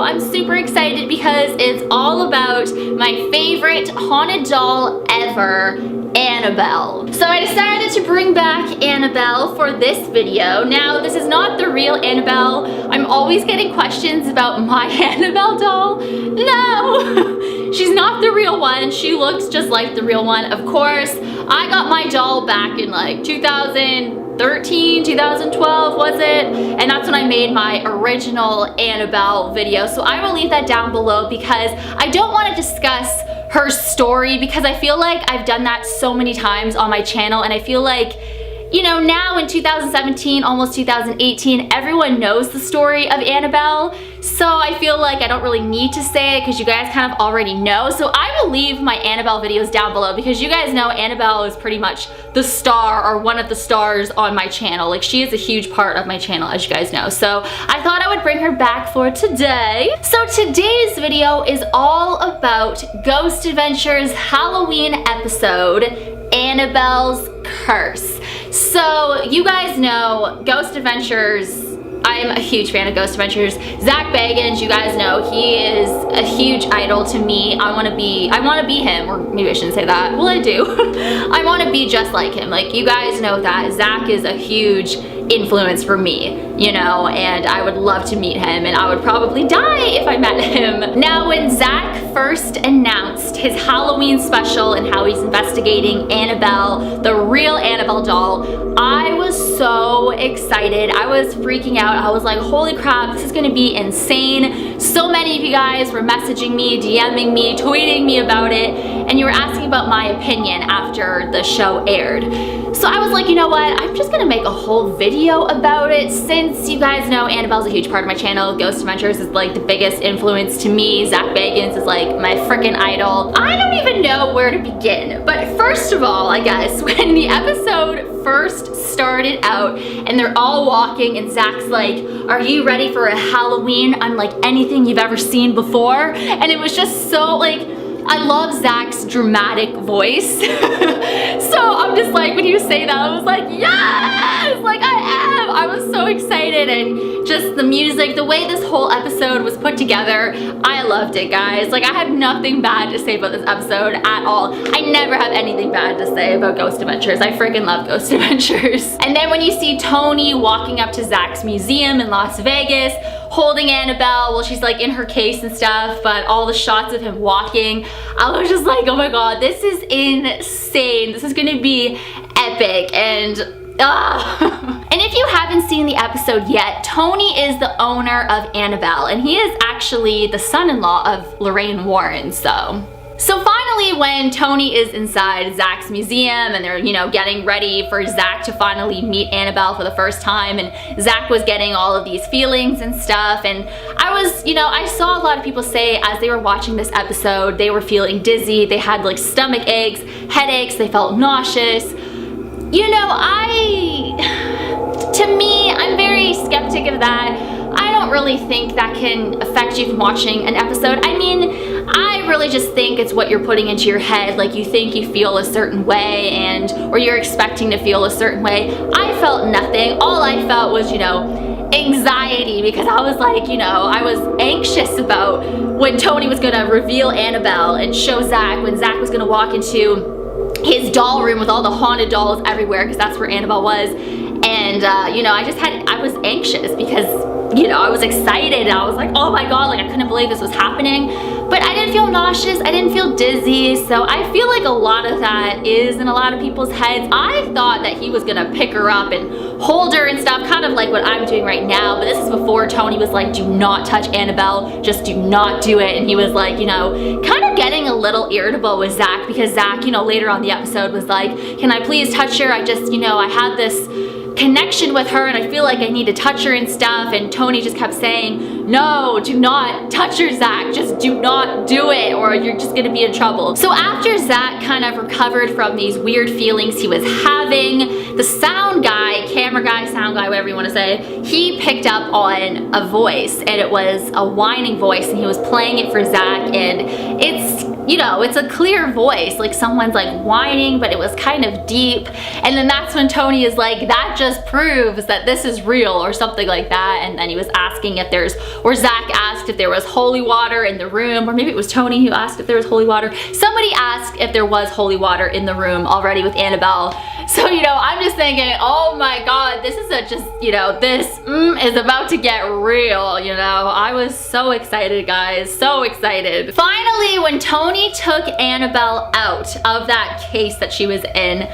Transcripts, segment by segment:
I'm super excited because it's all about my favorite haunted doll ever, Annabelle. So I decided to bring back Annabelle for this video. Now, this is not the real Annabelle. I'm always getting questions about my Annabelle doll. No, she's not the real one. She looks just like the real one, of course. I got my doll back in like 2013, 2012 was it? And that's when I made my original Annabelle video. So I will leave that down below because I don't want to discuss her story because I feel like I've done that so many times on my channel, and I feel like, you know, now in 2017, almost 2018, everyone knows the story of Annabelle. So I feel like I don't really need to say it because you guys kind of already know. So I will leave my Annabelle videos down below because you guys know Annabelle is pretty much the star or one of the stars on my channel. Like, she is a huge part of my channel, as you guys know. So I thought I would bring her back for today. So today's video is all about Ghost Adventures Halloween episode, Annabelle's Curse. So you guys know Ghost Adventures, I'm a huge fan of Ghost Adventures. Zach Bagans, you guys know, he is a huge idol to me. I want to be him, or maybe I shouldn't say that. Well, I do. I want to be just like him. Like, you guys know that Zach is a huge influence for me, you know, and I would love to meet him, and I would probably die if I met him. Now, when Zach first announced his Halloween special and how he's investigating Annabelle, the real Annabelle doll, I was so excited. I was freaking out. I was like, holy crap, this is gonna be insane. So many of you guys were messaging me, DMing me, tweeting me about it, and you were asking about my opinion after the show aired. So I was like, you know what, I'm just gonna make a whole video about it. Since you guys know Annabelle's a huge part of my channel, Ghost Adventures is like the biggest influence to me. Zach Bagans is like my freaking idol. I don't even know where to begin. But first of all, I guess, when the episode first started out and they're all walking and Zach's like, are you ready for a Halloween unlike anything you've ever seen before? And it was just so like, I love Zach's dramatic voice. So I'm just like, when you say that, I was like, yes, like I am. I was so excited, and just the music, the way this whole episode was put together, I loved it, guys. Like, I have nothing bad to say about this episode at all. I never have anything bad to say about Ghost Adventures. I freaking love Ghost Adventures. And then when you see Tony walking up to Zach's museum in Las Vegas, holding Annabelle while she's like in her case and stuff, but all the shots of him walking, I was just like, oh my god, this is insane. This is gonna be epic. And and if you haven't seen the episode yet, Tony is the owner of Annabelle, and he is actually the son-in-law of Lorraine Warren. So finally, when Tony is inside Zach's museum and they're, you know, getting ready for Zach to finally meet Annabelle for the first time, and Zach was getting all of these feelings and stuff, and I was, you know, I saw a lot of people say as they were watching this episode, they were feeling dizzy, they had like stomach aches, headaches, they felt nauseous. You know, to me, I'm very skeptic of that. I don't really think that can affect you from watching an episode. I mean, I really just think it's what you're putting into your head. Like, you think you feel a certain way, or you're expecting to feel a certain way. I felt nothing. All I felt was, you know, anxiety, because I was like, you know, I was anxious about when Tony was gonna reveal Annabelle and show Zach, when Zach was gonna walk into his doll room with all the haunted dolls everywhere, because that's where Annabelle was. And you know, I was anxious because, you know, I was excited. I was like, oh my god, like I couldn't believe this was happening. But I didn't feel nauseous, I didn't feel dizzy, so I feel like a lot of that is in a lot of people's heads. I thought that he was gonna pick her up and hold her and stuff, kind of like what I'm doing right now, but this is before Tony was like, do not touch Annabelle, just do not do it. And he was like, you know, kind of getting a little irritable with Zach, because Zach, you know, later on the episode was like, can I please touch her? I just, you know, I had this connection with her and I feel like I need to touch her and stuff, and Tony just kept saying, no, do not touch her, Zach, just do not do it or you're just gonna be in trouble. So after Zach kind of recovered from these weird feelings he was having, the sound guy, camera guy, sound guy, whatever you want to say, he picked up on a voice, and it was a whining voice, and he was playing it for Zach, and it's, you know, it's a clear voice, like someone's like whining, but it was kind of deep. And then that's when Tony is like, that just proves that this is real, or something like that. And then he was asking if there's, or Zach asked if there was holy water in the room, or maybe it was Tony who asked if there was holy water. Somebody asked if there was holy water in the room already with Annabelle. So, you know, I'm just thinking, oh my God, this is just, you know, this is about to get real, you know. I was so excited, guys, so excited. Finally, when Tony took Annabelle out of that case that she was in,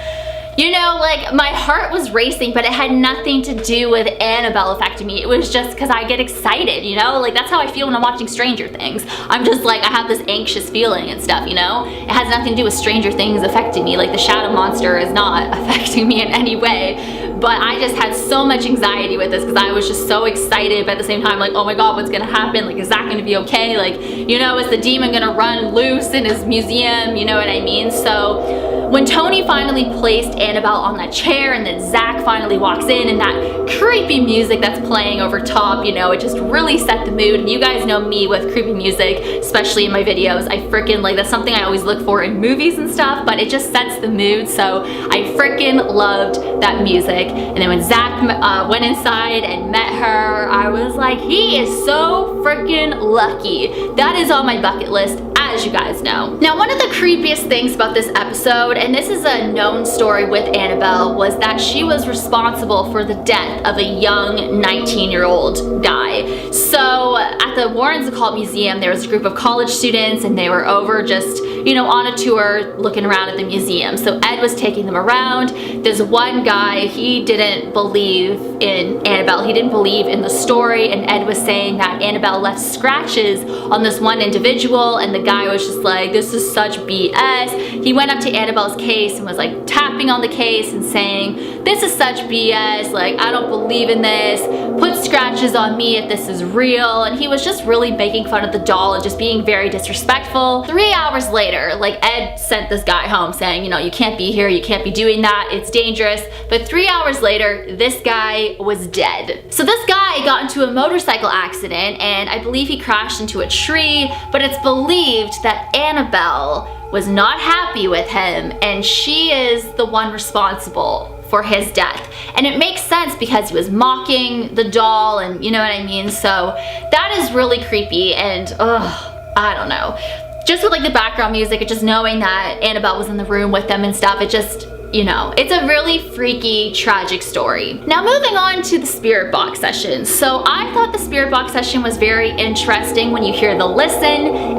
you know, like, my heart was racing, but it had nothing to do with Annabelle affecting me. It was just because I get excited, you know? Like, that's how I feel when I'm watching Stranger Things. I'm just like, I have this anxious feeling and stuff, you know? It has nothing to do with Stranger Things affecting me. Like, the shadow monster is not affecting me in any way. But I just had so much anxiety with this because I was just so excited, but at the same time, like, oh my God, what's gonna happen? Like, is Zach gonna be okay? Like, you know, is the demon gonna run loose in his museum? You know what I mean? So when Tony finally placed Annabelle on that chair, and then Zach finally walks in, and that creepy music that's playing over top, you know, it just really set the mood. And you guys know me with creepy music, especially in my videos. I freaking, like, that's something I always look for in movies and stuff, but it just sets the mood. So I freaking loved that music. And then when Zach went inside and met her, I was like, he is so freaking lucky. That is on my bucket list, as you guys know. Now, one of the creepiest things about this episode, and this is a known story with Annabelle, was that she was responsible for the death of a young 19-year-old guy. So at the Warren's Occult Museum, there was a group of college students, and they were over just, you know, on a tour looking around at the museum. So Ed was taking them around. There's one guy, he didn't believe in Annabelle. He didn't believe in the story, and Ed was saying that Annabelle left scratches on this one individual, and the guy was just like, this is such BS. He went up to Annabelle's case and was like tapping on the case and saying, this is such BS, like, I don't believe in this, put scratches on me if this is real. And he was just really making fun of the doll and just being very disrespectful. 3 hours later, like, Ed sent this guy home saying, you know, you can't be here, you can't be doing that, it's dangerous. But 3 hours later, this guy was dead. So this guy got into a motorcycle accident, and I believe he crashed into a tree, but it's believed that Annabelle was not happy with him, and she is the one responsible for his death. And it makes sense because he was mocking the doll, and you know what I mean? So that is really creepy, and I don't know. Just with like the background music, and just knowing that Annabelle was in the room with them and stuff, it just, you know, it's a really freaky, tragic story. Now moving on to the spirit box session. So I thought the spirit box session was very interesting when you hear the listen,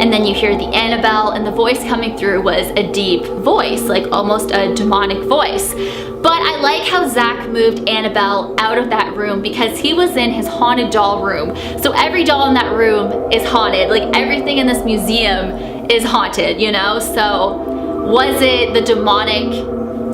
and then you hear the Annabelle, and the voice coming through was a deep voice, like almost a demonic voice. But I like how Zach moved Annabelle out of that room because he was in his haunted doll room. So every doll in that room is haunted. Like, everything in this museum is haunted, you know? So was it the demonic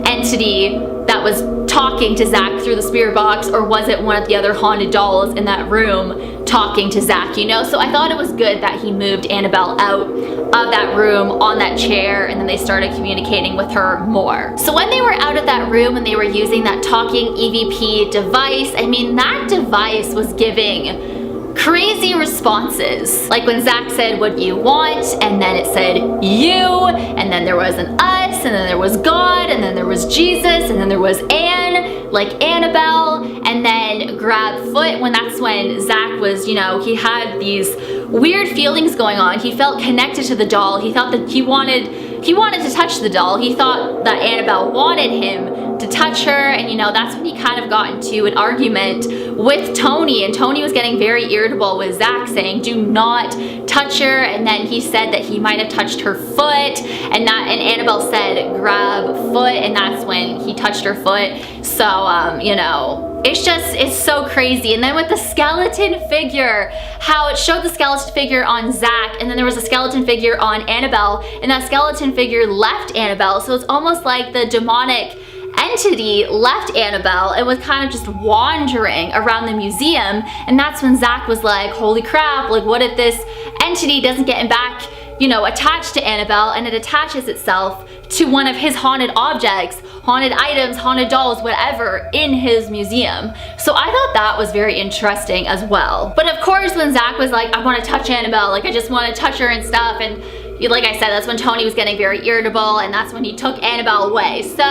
entity that was talking to Zach through the spirit box, or was it one of the other haunted dolls in that room talking to Zach, you know? So I thought it was good that he moved Annabelle out of that room on that chair, and then they started communicating with her more. So when they were out of that room and they were using that talking EVP device, I mean, that device was giving crazy responses. Like when Zach said, what do you want? And then it said you, and then there was an us, and then there was God, and then there was Jesus, and then there was Anne, like Annabelle, and then grab foot, when that's when Zach was, you know, he had these weird feelings going on. He felt connected to the doll. He thought that he wanted to touch the doll. He thought that Annabelle wanted him to touch her, and you know, that's when he kind of got into an argument with Tony, and Tony was getting very irritable with Zach, saying do not touch her, and then he said that he might have touched her foot, and Annabelle said grab foot, and that's when he touched her foot. So you know, it's so crazy. And then with the skeleton figure, how it showed the skeleton figure on Zach, and then there was a skeleton figure on Annabelle, and that skeleton figure left Annabelle. So it's almost like the demonic entity left Annabelle and was kind of just wandering around the museum. And that's when Zach was like, holy crap, like what if this entity doesn't get him back, you know, attached to Annabelle, and it attaches itself to one of his haunted objects, haunted items, haunted dolls, whatever, in his museum. So I thought that was very interesting as well. But of course, when Zach was like, I want to touch Annabelle, like I just want to touch her and stuff, and like I said, that's when Tony was getting very irritable, and that's when he took Annabelle away. So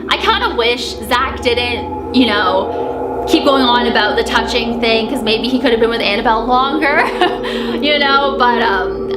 I kind of wish Zach didn't, you know, keep going on about the touching thing, because maybe he could have been with Annabelle longer, you know, but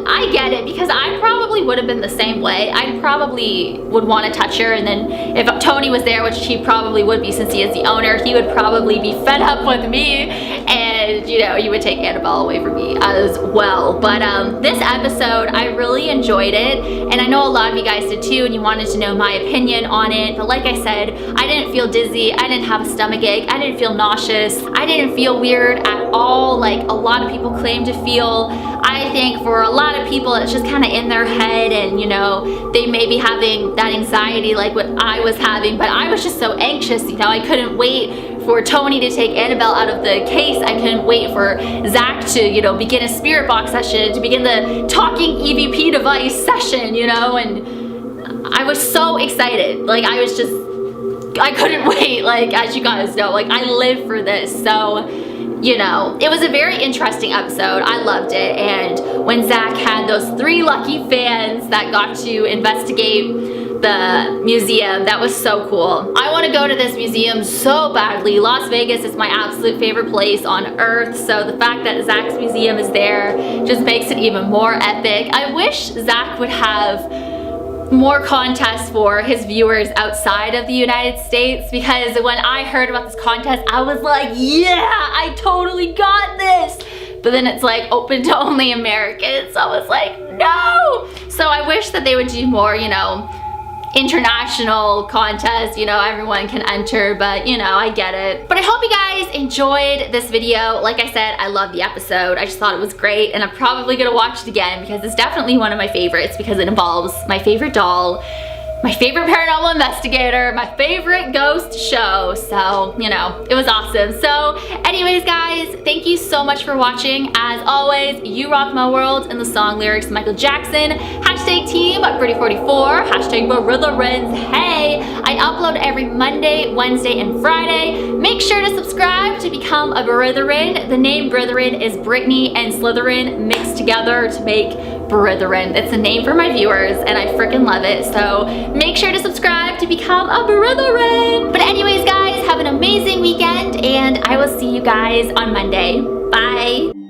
I get it, because I probably would have been the same way. I probably would want to touch her, and then if Tony was there, which he probably would be since he is the owner, he would probably be fed up with me, and you know, you would take Annabelle away from me as well. But this episode, I really enjoyed it, and I know a lot of you guys did too, and you wanted to know my opinion on it. But like I said, I didn't feel dizzy, I didn't have a stomach ache, I didn't feel nauseous, I didn't feel weird at all like a lot of people claim to feel. I think for a lot of people it's just kind of in their head, and you know, they may be having that anxiety like what I was having, but I was just so anxious, you know. I couldn't wait for Tony to take Annabelle out of the case. I couldn't wait for Zach to, you know, begin a spirit box session, to begin the talking EVP device session, you know, and I was so excited. Like, I couldn't wait, like, as you guys know, like, I live for this. So, you know, it was a very interesting episode. I loved it. And when Zach had those 3 lucky fans that got to investigate the museum, that was so cool. I want to go to this museum so badly. Las Vegas is my absolute favorite place on earth, so the fact that Zach's museum is there just makes it even more epic. I wish Zach would have more contests for his viewers outside of the United States, because when I heard about this contest, I was like, yeah, I totally got this. But then it's like open to only Americans, so I was like, no. So I wish that they would do more, you know, international contest, you know, everyone can enter, but you know, I get it. But I hope you guys enjoyed this video. Like I said, I love the episode. I just thought it was great, and I'm probably gonna watch it again because it's definitely one of my favorites, because it involves my favorite doll, my favorite paranormal investigator, my favorite ghost show. So, you know, it was awesome. So anyways, guys, thank you so much for watching. As always, you rock my world, and the song lyrics Michael Jackson. Hashtag team Brittany44, hashtag Baritharins. Hey, I upload every Monday, Wednesday, and Friday. Make sure to subscribe to become a Baritharin. The name Baritharin is Brittany and Slytherin mixed together to make Baritharin. It's a name for my viewers, and I freaking love it. So make sure to subscribe to become a Baritharin. But anyways, guys, have an amazing weekend, and I will see you guys on Monday. Bye.